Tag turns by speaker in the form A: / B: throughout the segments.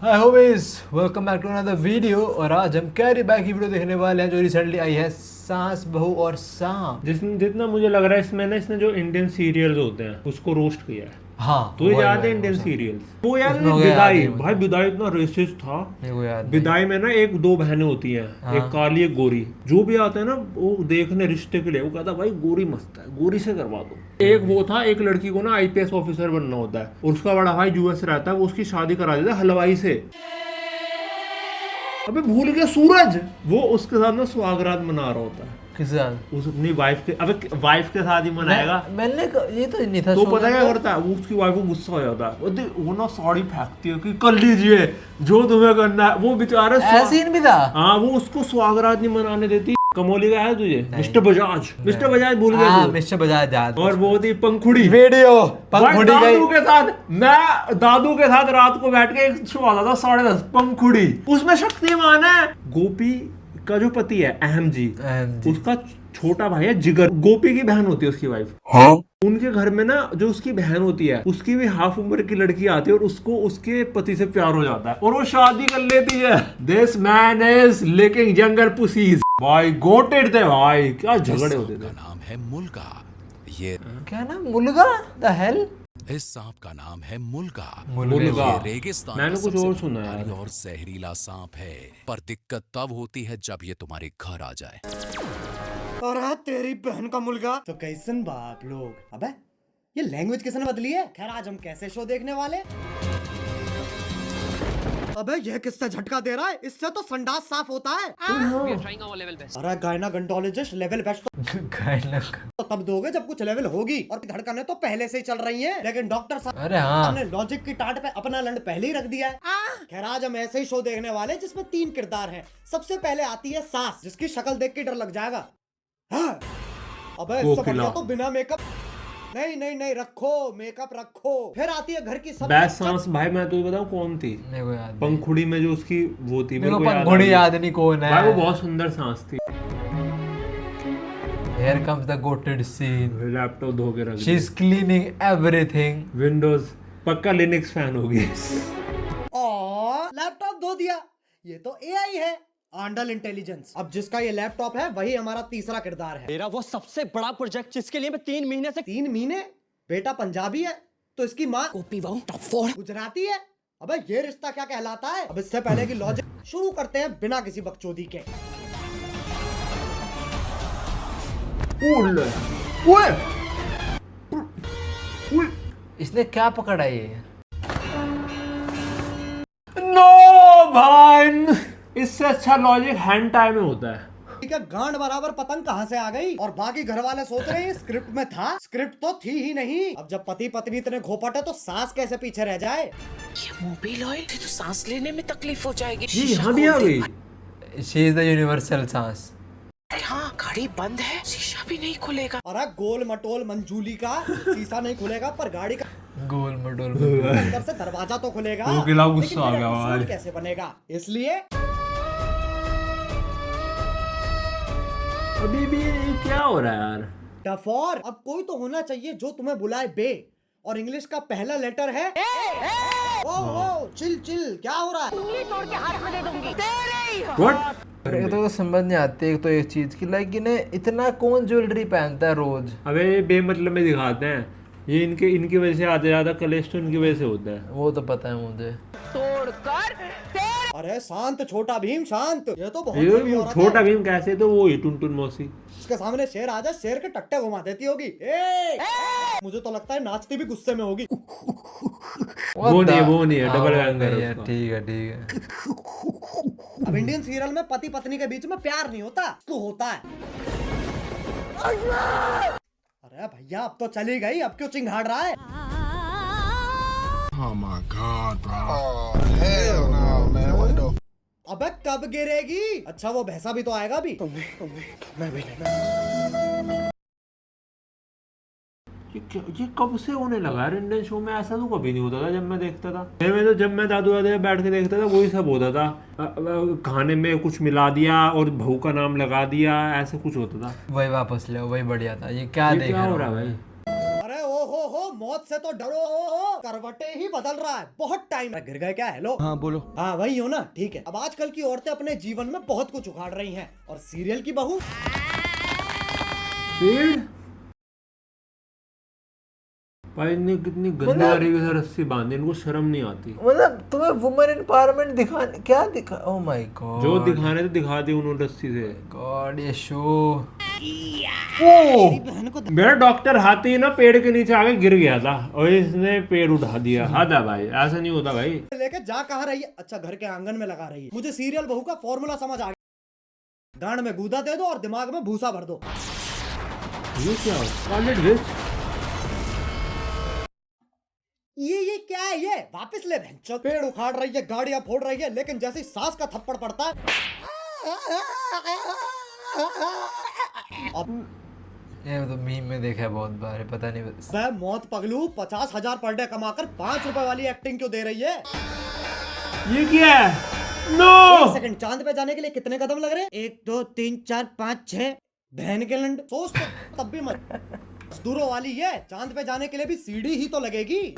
A: Hi homies, welcome back to another video. और आज हम कैरी बैक की वीडियो देखने वाले हैं जो रिसेंटली आई है, सास बहू और सांप।
B: जितना मुझे लग रहा है इसमें ना, इसने जो इंडियन सीरियल्स होते हैं उसको रोस्ट किया है।
A: हाँ,
B: तो ये याद है इंडियन सीरियल्स? वो याद
A: उसमें
B: है
A: हो गया
B: विदाई?
A: याद है
B: भाई विदाई इतना रेसिस्ट था।
A: मेरे को याद नहीं।
B: विदाई में ना एक दो बहनें होती हैं,
A: हाँ।
B: एक काली एक गोरी। जो भी आता है ना वो देखने रिश्ते के लिए, वो कहता है भाई गोरी मस्त है, गोरी से करवा दो। एक वो था, एक लड़की को ना आईपीएस ऑफिसर बनना होता है और उसका बड़ा भाई यूएस रहता है, वो उसकी शादी करा देता है हलवाई से। अबे भूल गया सूरज, वो उसके साथ ना सुहागरात मना रहा होता है।
A: किसके साथ?
B: उस अपनी वाइफ के, अबे वाइफ के साथ ही मनाएगा।
A: मैंने ये तो नहीं था।
B: तो पता क्या करता है वो, उसकी वाइफ को गुस्सा हो जाता है, वो ना साड़ी फेंकती है कि कर लीजिए जो तुम्हें करना है। वो बेचारा
A: सीन भी था।
B: हाँ, वो उसको सुहागरात नहीं मनाने देती। कमोली का है तुझे? मिस्टर बजाज, मिस्टर बजाज भूल गया
A: हाँ,
B: तू?
A: मिस्टर बजाज याद।
B: और वो थी पंखुड़ी
A: वीडियो पंखुड़ी गई।
B: दादू के साथ, मैं दादू के साथ रात को बैठ के एक शो आता था 10:30 पंखुड़ी। उसमें शक्तिमान है। गोपी का जो पति है अहम जी, उसका छोटा भाई है जिगर। गोपी की बहन होती है उसकी वाइफ। हाँ? उनके घर में ना जो उसकी बहन होती है, उसकी भी हाफ उम्र की लड़की आती है और उसको उसके पति से प्यार हो जाता है और वो शादी कर लेती है। This man is liking younger pussies. भाई गोटेड थे भाई, क्या झगड़े होते थे।
C: नाम है मुल्गा। ये
A: क्या नाम? मुल्गा? The hell?
C: इस सांप का नाम है मुल्गा।
B: मुल्गा।
C: ये रेगिस्तान
B: मैंने
C: का
B: कुछ
C: सबसे
B: और सुना है
C: भारी और जहरीला सांप है, पर दिक्कत तब होती है जब ये तुम्हारे घर आ जाए।
D: अरे तेरी बहन का मुल्गा तो कैसन बाप लोग। अबे ये लैंग्वेज किसने बदली है? खैर आज हम कैसे शो देखने वाले। अबे ये किससे झटका दे रहा है? इससे तो संडास साफ होता है। अरे गायनाकोलॉजिस्ट लेवल बेस्ट तो तब दोगे जब कुछ लेवल होगी, और धड़कनें तो पहले से ही चल रही हैं। लेकिन डॉक्टर साहब
A: अरे हाँ,
D: ने लॉजिक की टाट पे अपना लंड पहले ही रख दिया है। खैर आज हम ऐसे ही शो देखने वाले जिसमें 3 किरदार हैं। सबसे पहले आती है सास, जिसकी शक्ल देख के डर लग जाएगा। हाँ। अबे इससे बढ़िया तो बिना मेकअप। नहीं नहीं नहीं, रखो मेकअप रखो। फिर आती है घर की सब
B: बेस्ट सांस। भाई मैं तुझे बताऊं कौन थी?
A: मेरे को याद नहीं।
B: पंखुड़ी में जो उसकी वो थी,
A: मेरे को
B: याद
A: पंखुड़ी
B: आ
A: याद नहीं कौन है।
B: भाई वो बहुत सुंदर सांस थी।
A: Here comes the goated scene.
B: Laptop धो के रख दिया।
A: She's cleaning everything.
B: विंडोज पक्का लिनक्स फैन होगी।
D: और लैपटॉप धो दिया। ये तो एआई है, आंडल इंटेलिजेंस। अब जिसका ये लैपटॉप है वही हमारा तीसरा किरदार है।
E: मेरा वो सबसे बड़ा प्रोजेक्ट जिसके लिए मैं 3 महीने से
D: 3 महीने? बेटा पंजाबी है तो इसकी माँ
E: कॉपी वाओ टॉप 4
D: गुजराती है। अबे ये रिश्ता क्या कहलाता है? अब इससे पहले की लॉजिक शुरू करते हैं बिना किसी बकचोदी के।
A: इसने क्या पकड़ा ये?
B: नो भाई, इससे अच्छा लॉजिक हैंड टाइम में होता है।
D: ठीक है, गांड बराबर पतंग कहाँ से आ गई? और बाकी घर वाले सोच रहे हैं स्क्रिप्ट में था। स्क्रिप्ट तो थी ही नहीं। अब जब पति पत्नी इतने घोपट है तो सास कैसे पीछे रह जाए?
F: ये मोबिल ऑयल तो सांस लेने में तकलीफ हो जाएगी।
B: ये यहाँ भी आ गई।
A: She is the universal सांस।
F: अरे हाँ, गाड़ी बंद है, शीशा भी नहीं खुलेगा।
D: अरे गोल मटोल मंजूली का शीशा नहीं खुलेगा पर गाड़ी का
A: गोल मटोल
D: अंदर से दरवाजा तो खुलेगा।
B: वो गिला गुस्सा
D: लेकिन
B: आ
D: मेरा
B: गया
D: उसूल
B: भाई।
D: कैसे बनेगा? इसलिए
B: अभी भी ये क्या हो रहा है यार?
D: डफोर, अब कोई तो होना चाहिए जो तुम्हें बुलाए बे। और इंग्लिश का पहला लेटर है ओ ओ, चिल चिल। क्या हो रहा है?
B: What?
A: ये तो समझ नहीं आती एक तो एक चीज की, लाइक इन्हें इतना कौन ज्वेलरी पहनता है रोज?
B: अबे ये बेमतलब में दिखाते हैं। ये इनकी वजह से आधे ज्यादा कलेश तो इनकी वजह से होता है।
A: वो तो पता है मुझे।
D: अरे शांत छोटा भीम शांत। ये तो बहुत बुरी
B: ये
D: औरत
B: छोटा
D: है।
B: भीम कैसे, तो वो ही टुनटुन मौसी।
D: उसके सामने शेर आ जाए, शेर के टट्टे घुमा देती होगी। मुझे तो लगता है नाचती भी गुस्से में होगी।
B: वो नहीं है, डबल बैंगर है उसका।
A: ठीक है ठीक है।
D: अब इंडियन सीरियल में पति पत्नी के बीच में प्यार नहीं होता, तो होता है। अरे भैया अब तो चली गई, अब क्यों चिंघाड़ रहा है? अबे कब गिरेगी? अच्छा वो भैंसा भी तो आएगा अभी।
B: ये कब से होने लगा है इंडियन शो में? ऐसा तो कभी नहीं होता था जब मैं देखता था। तो जब मैं दादू दादा बैठ के देखता था वही सब होता था। खाने में कुछ मिला दिया और बहू का नाम लगा दिया, ऐसा कुछ होता था।
A: वही वापस ले, वही बढ़िया था। ये क्या देख
B: क्या
A: रहा
B: हो रहा है
A: हूँ?
B: भाई?
D: अरे ओ हो मौत से तो डरो, करवटे ही बदल रहा है, बहुत टाइम गिर गए क्या? हेलो,
E: हाँ बोलो।
D: हाँ वही हो ना, ठीक है। अब आजकल की औरतें अपने जीवन में बहुत कुछ उखाड़ रही हैं और सीरियल की बहू
B: पेड़ भाई ने कितनी गंदी तरीके से रस्सी बांधी, इनको शर्म नहीं आती।
A: मतलब तुम्हें वुमेन एम्पावरमेंट दिखाने क्या दिखा, ओह माय गॉड,
B: जो दिखाने थे दिखा दी उन्होंने रस्सी से।
A: गॉड ये शो।
D: बहन को
B: मेरा डॉक्टर हाथी ना पेड़ के नीचे आके गिर गया था और इसने पेड़ उठा दिया। हद है भाई, ऐसा नहीं होता भाई।
D: लेके जा कहाँ रही है? अच्छा घर के आंगन में लगा रही है। मुझे सीरियल बहू का फॉर्मूला समझ आ गया, गांड में गूदा दे दो और दिमाग में भूसा भर दो।
B: ये क्या हो? Scarlet Witch?
D: ये क्या है? ये वापस ले बहन। पेड़ उखाड़ रही है, गाड़ियां फोड़ रही है, लेकिन जैसे ही सास का थप्पड़ पड़ता है अब
A: ये तो मीम में देखा है बहुत बार, पता नहीं
D: वह मौत पगलू 50,000 पर डे कमाकर 5 रुपए वाली एक्टिंग क्यों दे रही है?
B: ये क्या है? नो!
D: एक सेकंड, चांद पे जाने के लिए कितने कदम लग रहे हैं? 1 2 3 4 5 6। बहन के लंड, सोच तो तब भी मत। मजदूरों वाली ये चांद पे जाने के लिए भी सीढ़ी ही तो लगेगी।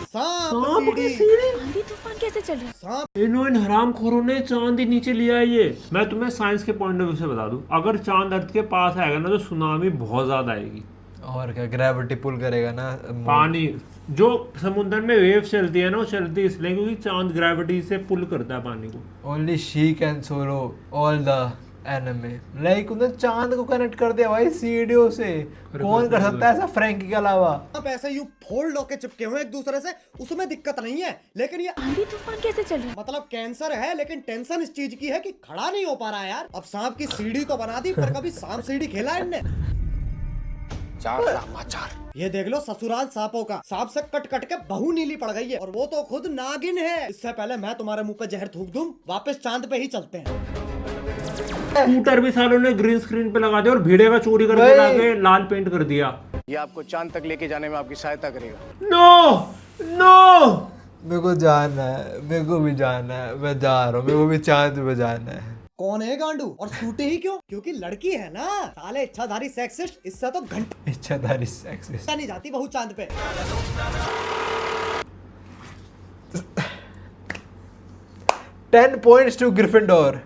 D: सांप की सीढ़ी।
G: आंधी तूफान कैसे चल रहा है?
D: सांप
B: इन हरामखोरों ने चांद ही नीचे लिया है। ये मैं तुम्हें साइंस के पॉइंट ऑफ व्यू से बता दूं, अगर चांद अर्थ के पास आएगा ना तो सुनामी बहुत ज्यादा आएगी।
A: और क्या, ग्रेविटी पुल करेगा ना
B: पानी जो समुद्र में वेव चलती है ना, वो चलती है इसलिए क्योंकि चांद ग्रेविटी से पुल करता है पानी को।
A: Only she can solo all the anime, like उन्होंने चांद को कनेक्ट कर दिया भाई सीढ़ियों से। कौन कर सकता है ऐसा फ्रैंकी के अलावा?
D: आप ऐसे यूं फोल्ड होके चिपके हुए एक दूसरे से, उसमें दिक्कत नहीं है, लेकिन ये
G: आंधी तूफान कैसे चल रहा है?
D: मतलब कैंसर है, लेकिन टेंशन इस चीज की है कि खड़ा नहीं हो पा रहा है यार। अब सांप की सीढ़ी तो बना दी, पर कभी सांप सीढ़ी खेला है इनने? ये देख लो ससुराल सांपों का, सांप से कट कट के बहू नीली पड़ गई है, और वो तो खुद नागिन है। इससे पहले मैं तुम्हारे मुंह पे जहर थूक दूं, वापस चांद पे ही चलते हैं।
B: स्कूटर भी सालों ने ग्रीन स्क्रीन पे लगा दिया और भिड़े का चोरी करके लाके लाल पेंट कर दिया।
H: ये आपको चांद तक लेके जाने में आपकी सहायता करेगा।
B: नो नो,
A: मेरे को जाना है, मेरे को भी जाना है, मैं जा रहा हूँ, मेरे को भी चांद पे जाना है।
D: कौन है गांडू? और सूटे ही क्यों? क्योंकि लड़की है ना साले, इच्छाधारी सेक्सिस्ट। इससे तो घंटा
A: इच्छाधारी सेक्सिस्ट
D: नहीं जाती बहू चांद पे।
A: 10 points to Gryffindor।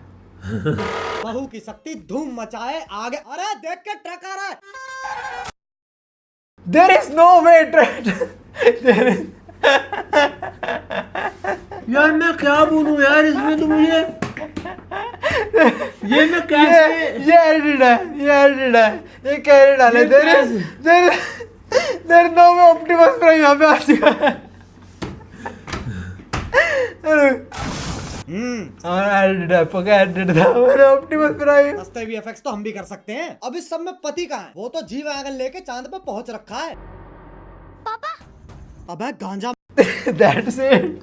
D: बहू की शक्ति धूम मचाए आगे। अरे देख के ट्रक आ रहा है।
A: There is no way there is...
B: यार मैं क्या बोलूं यार इसमें, तो मुझे ये मैं कैसे
A: ये एडिट है, ये एडिट है, ये कैसे डाले? there is no way Optimus Prime यहाँ पे आ चुका है। एडिट है, पक्का एडिट था। Optimus Prime
D: सस्ते VFX तो हम भी कर सकते हैं। अब इस सब में पति कहाँ है? वो तो जी वैगन लेके चांद पे पहुंच रखा है। पापा अबे गांजा।
A: That's it।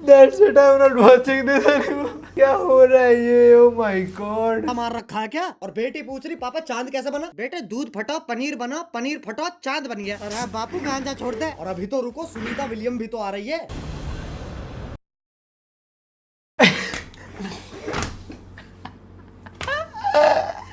A: That's it, I'm not watching this anymore। क्या हो रहा है ये? Oh my God।
D: मार रखा है क्या? और बेटी पूछ रही पापा चांद कैसे बना? बेटे दूध फटा पनीर बना, पनीर फटा चांद बन गया। अरे बापू गांजा छोड़ दे। और अभी तो रुको, सुनीता विलियम भी तो आ रही है।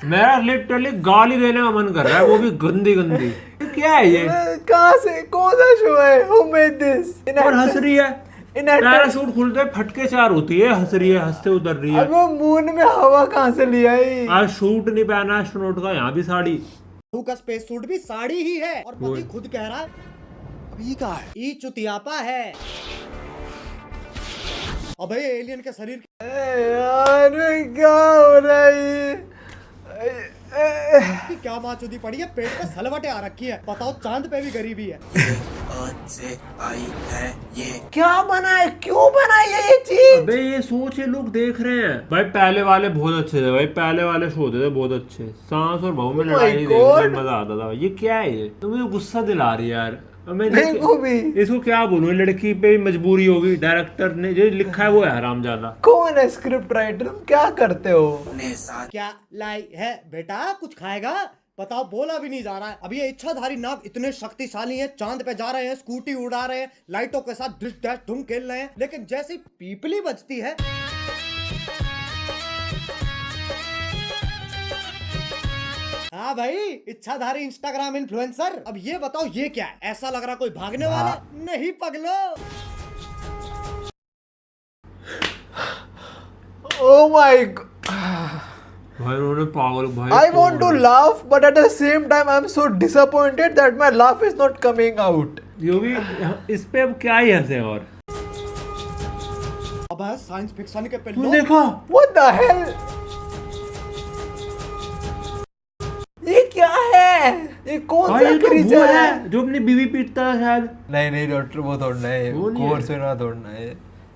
B: मेरा लिटरली गाली देने का मन कर रहा है, वो भी गंदी गंदी। क्या है ये?
A: कहाँ से, कौन सा शो है? Who made this?
B: और हंस रही है, पैराशूट खुलते फटके चार होती है, हंस रही है, हंसते उतर रही है।
A: अब वो मून में हवा कहाँ से लिया है?
B: आज शूट नहीं पहना एस्ट्रोनॉट का, यहाँ भी साड़ी।
D: बहू का स्पेस सूट भी साड़ी ही है, और पति खुद कह रहा है
H: अब ये कहाँ है?
D: ई चुतियापा है। अबे एलियन के शरीर
A: यार क्या हो रहा है ये?
D: की क्या माचुदी पड़ी है? पेट पे सलवटें आ रखी है। बताओ चांद पे भी गरीबी है।
H: से आई है ये।
A: क्या बना है? क्यों बनाई है ये चीज?
B: अबे ये सोच ये लोग देख रहे हैं भाई। पहले वाले बहुत अच्छे थे भाई, पहले वाले शो थे बहुत अच्छे। सांस और बहू में लड़ाई देखने में मजा आता था। ये क्या है ये? तुम्हें गुस्सा दिला रही है यार। इसको क्या बोलूं, लड़की पे भी मजबूरी होगी। डायरेक्टर ने जो लिखा है वो है हरामजादा।
A: कौन है स्क्रिप्ट राइटर? तुम क्या करते हो?
D: क्या लाई है बेटा? कुछ खाएगा? बताओ, बोला भी नहीं जा रहा है। अब ये इच्छाधारी नाग इतने शक्तिशाली हैं, चांद पे जा रहे हैं, स्कूटी उड़ा रहे हैं, लाइटों के साथ डिश डैश धूम खेल रहे हैं, लेकिन जैसी पीपली बजती है हाँ भाई, इच्छाधारी इंस्टाग्राम इन्फ्लुएंसर। अब ये बताओ ये क्या है? ऐसा लग रहा कोई भागने वाला है। नहीं पगलो।
A: Oh my God.
B: भाई उन्होंने पागल भाई
A: I want to laugh, but at the same time I'm so disappointed that my laugh is not coming out.
B: यो भी इस पे अब क्या ही हंसे। और
D: अब है साइंस फिक्शन के
B: तू
D: पिल्लो।
B: देखा
A: What the hell? ये क्या है? ये कौन
B: भाई
A: सा
B: ये तो
A: क्रीचर
B: वो
A: है?
B: है जो अपनी बीवी पीटता है शायद।
A: नहीं नहीं डॉक्टर, वो तोड़ना है,
B: वो नहीं
A: कोर्स
B: है।
A: में ना तोड़ना है।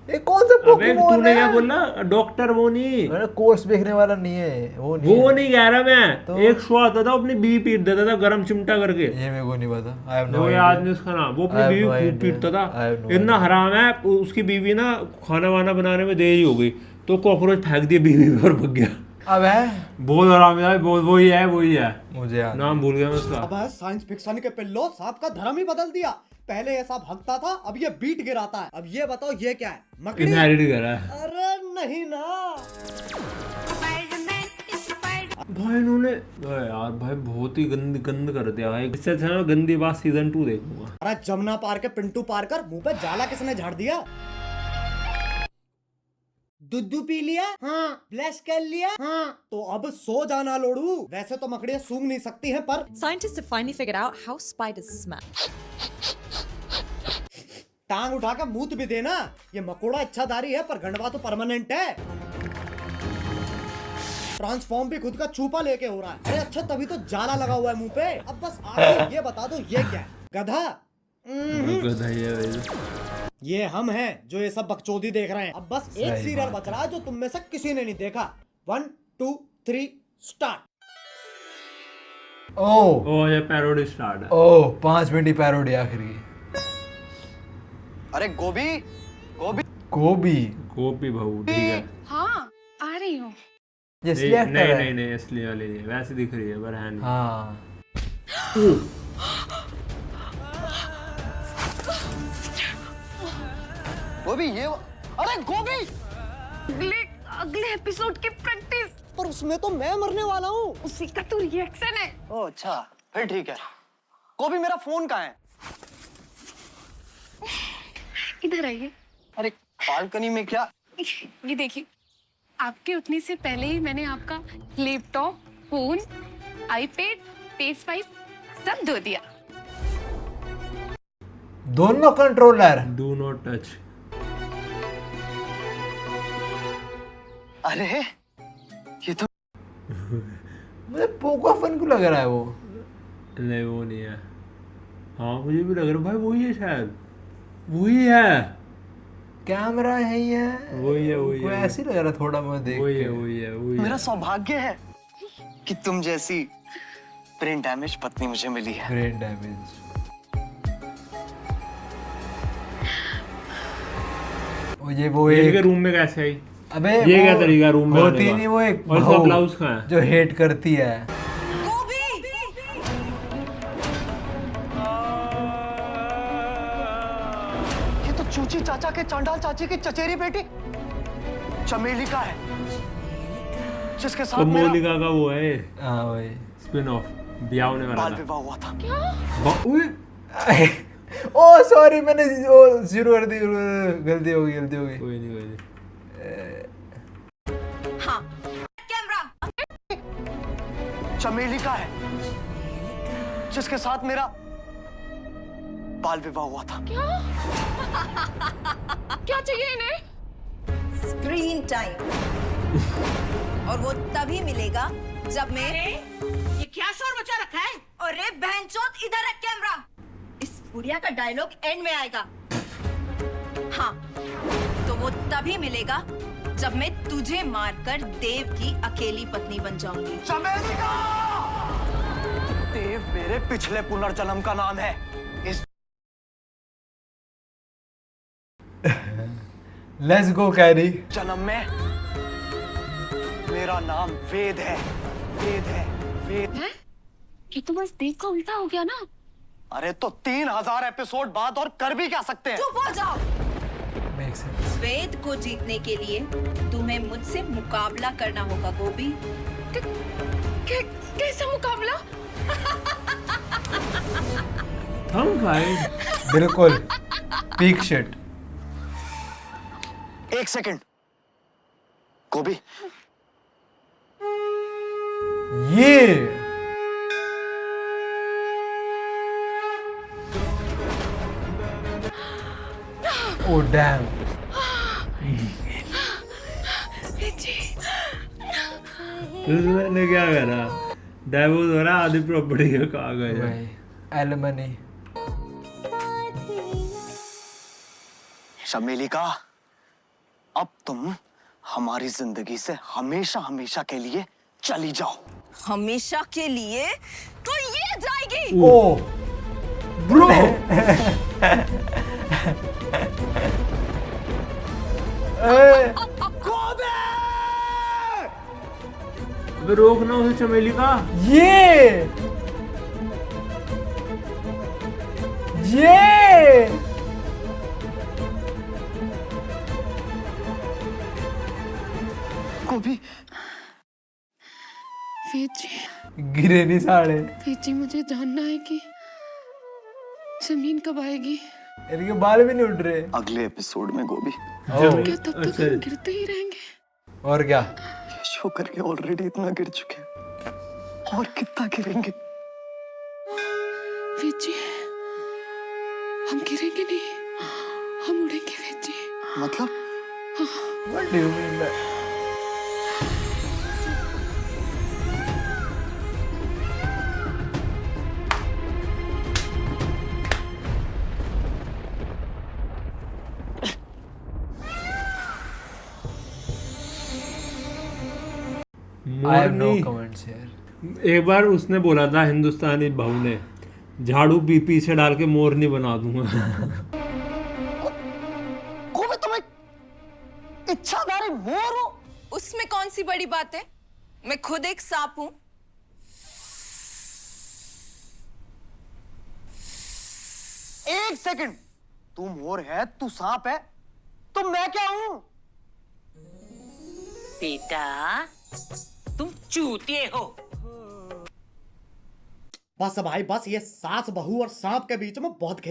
A: ये कौन सा
B: अबे
A: पोकेमोन
B: तूने
A: है?
B: क्या बोला डॉक्टर? वो नहीं,
A: मैंने कोर्स देखने वाला नहीं है, वो नहीं
B: वो
A: है।
B: नहीं कह रहा मैं।
A: तो?
B: एक शो आता था अपनी बीवी पीट देता था गरम चिमटा करके।
A: ये मेरे को नहीं पता। I have no
B: वो याद
A: idea.
B: नहीं उसका नाम। वो
A: I
B: अपनी
A: have
B: बीवी
A: no
B: खूब
A: idea.
B: पीटता था।
A: I have no
B: इतना
A: idea.
B: हराम है, उसकी बीवी ना खाना वाना बनाने में देरी हो गई तो कॉकरोच फेंक दिया बीवी पे और भग गया।
A: अब है?
B: बहुत हराम है, बहुत वही है वही है।
A: मुझे याद
B: नाम भूल गया मैं उसका।
D: अब है साइंस फिक्शन के पिल्लो। सांप का धर्म ही बदल दिया। पहले ये सांप भगता था, अब ये बीट गिराता है। अब ये बताओ ये क्या है? मकड़ी?
B: इनहेरिट करा है
D: अरे नहीं ना।
B: भाई इन्होंने। अरे यार भाई बहुत ही गंद कर दिया भाई। इससे अच्छा मैं गंदी बात सीजन 2 देखूंगा।
D: अरे जमुना पार के पिंटू पारकर मुंह पे जाला किसने झाड़ दिया? दूध पी लिया? हाँ। ब्लश कर लिया? हाँ। तो अब सो जाना लोड़ू। वैसे तो मकड़ियाँ सूंघ नहीं सकती हैं, पर
I: Scientists have finally figured out how spiders smell.
D: टांग उठा के मूत भी देना। ये मकोड़ा इच्छाधारी है, पर गंडवा तो परमानेंट है। ट्रांसफॉर्म भी खुद का चूपा लेके हो रहा है। अरे अच्छा, तभी तो जाला लगा हुआ है मुंह पे। अब बस आप ये बता दो ये क्या है? गधा?
B: गधा ही है भाई।
D: ये हम हैं जो ये सब बकचोदी देख रहे हैं। अब बस एक
A: सही
D: सीरियल
A: बात
D: बच रहा है जो तुम में से किसी ने नहीं देखा। 1 2 3 स्टार्ट।
A: ओह
B: ये पैरोडी स्टार्ट है।
A: ओह 5 मिनट की पैरोडी आखिरी।
H: अरे गोभी गोभी
A: गोभी।
B: गोपी बहू ठीक है।
G: हाँ आ रही हूँ।
A: ये
B: नहीं
A: सिलेक्ट
B: नहीं
A: है।
B: नहीं नहीं असली वाली नहीं, वैसे दिख रही है पर है नहीं।
A: हाँ
H: गोभी ये अरे गोभी।
G: अगले एपिसोड की प्रैक्टिस।
D: पर उसमें तो मैं मरने वाला हूँ।
G: उसी का तो रिएक्शन है।
H: ओ अच्छा फिर ठीक है। गोभी मेरा फोन कहाँ है?
G: इधर आइए।
H: अरे बालकनी में क्या?
G: ये देखिए, आपके उठने से पहले ही मैंने आपका लैपटॉप, फोन, आईपैड, PS5 सब धो दिया।
A: दोनों कंट्रोलर।
B: Do not touch.
H: अरे ये तो
A: मुझे पोको फन को लग रहा है वो।
B: नहीं वो नहीं है। हाँ मुझे भी लग रहा है भाई वही है शायद। वही है।
A: कैमरा है ये।
B: वही है वही
A: कोई
B: है।
A: ऐसे लग रहा थोड़ा मैं देख
B: वही है
A: के।
B: वही है वही
H: मेरा
B: है।
H: सौभाग्य है कि तुम जैसी ब्रेन डैमेज पत्नी मुझे मिली है।
A: Brain damage. वो
B: ये
A: एक
B: के रूम में कैसे आई?
A: अबे
B: ये
A: वो
B: क्या तरीका रूम में
A: होती
B: आने का?
A: नहीं, वो एक
B: और इसका
A: बहू
B: ब्लाउज कहाँ है?
A: जो हेट करती है।
H: ये तो चूची चाचा के चांडाल चाची की चचेरी बेटी चमेली का है, जिसके साथ मेरा
B: कमोलिका का वो है
A: हाँ भाई।
B: स्पिन ऑफ ब्याह होने वाला
H: बाल
B: था।
H: विवाह हुआ था।
A: ओ सॉरी, मैंने ओ जीरो कर दी। गलती हो गई
B: कोई नहीं कोई नहीं।
I: हाँ कैमरा।
H: चमेली का है, जिसके साथ मेरा बाल विवाह हुआ था।
G: क्या चाहिए इन्हें?
I: Screen time. और वो तभी मिलेगा जब मैं।
F: ये क्या शोर मचा रखा है?
I: अरे बहनचोद इधर है कैमरा। इस बुढ़िया का डायलॉग एंड में आएगा। हाँ तो वो तभी मिलेगा जब मैं तुझे मारकर देव की अकेली पत्नी बन जाऊंगी।
H: चमेली का देव मेरे पिछले पुनर्जन्म का नाम है। इस
A: लेट्स गो कैरी।
H: जन्म में मेरा नाम वेद है। वेद है वेद।
G: है? ये तो बस देव का उल्टा हो गया ना।
H: अरे तो 3000 एपिसोड बाद और कर भी क्या सकते हैं?
I: चुप हो जाओ।
A: Make sense.
I: वेद को जीतने के लिए तुम्हें मुझसे मुकाबला करना होगा गोपी।
G: कैसा मुकाबला?
B: थम फाइट।
A: बिल्कुल पीक शिट।
H: 1 सेकंड गोभी,
A: ये ओ डैम।
B: मैंने क्या करा, डाइवोर्स हो रहा, आधी प्रॉपर्टी का कागज है।
A: एलिमनी।
H: चमेली का, अब तुम हमारी जिंदगी से हमेशा हमेशा के लिए चली जाओ।
I: हमेशा के लिए तो ये जाएगी।
A: ओ ब्रो।
B: अबे रोक ना उसे चमेली का।
A: ये
H: गोभी,
G: वेद जी,
A: गिरे नहीं साड़े।
G: वेद जी, मुझे जानना है कि जमीन कब आएगी।
A: इनके बाल भी नहीं उड़ रहे।
H: अगले एपिसोड में गोभी।
G: क्या तब तक हम गिरते ही रहेंगे?
A: और क्या,
H: ये शो करके ऑलरेडी इतना गिर चुके हैं, और कितना गिरेंगे?
G: वेद जी, हम गिरेंगे नहीं, हम उड़ेंगे वेद जी।
H: मतलब
A: What do you mean by? I have no comments here.
B: एक बार उसने बोला था हिंदुस्तानी बहू ने, झाड़ू पीपी से डाल के मोर नहीं बना दूंगा।
H: गोभी, तुम एक इच्छाधारी मोर हो।
I: उसमें कौन सी बड़ी बात है? मैं खुद एक सांप हूं।
H: एक सेकंड, तू मोर है, तू सांप है, तो मैं क्या हूं?
F: बेटा तुम चूतिए हो।
D: बस भाई बस, ये सास बहू और सांप के बीच में बहुत खेल